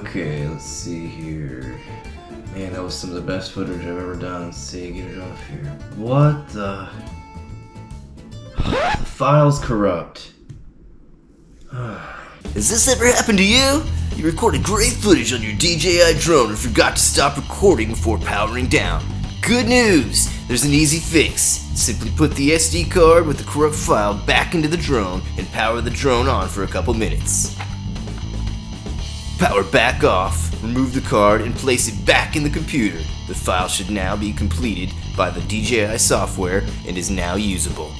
Okay, let's see here. Man, that was some of the best footage I've ever done. Let's see, get it off here. What the? The file's corrupt. Has this ever happened to you? You recorded great footage on your DJI drone and forgot to stop recording before powering down. Good news! There's an easy fix. Simply put the SD card with the corrupt file back into the drone and power the drone on for a couple minutes. Power back off, remove the card and place it back in the computer. The file should now be completed by the DJI software and is now usable.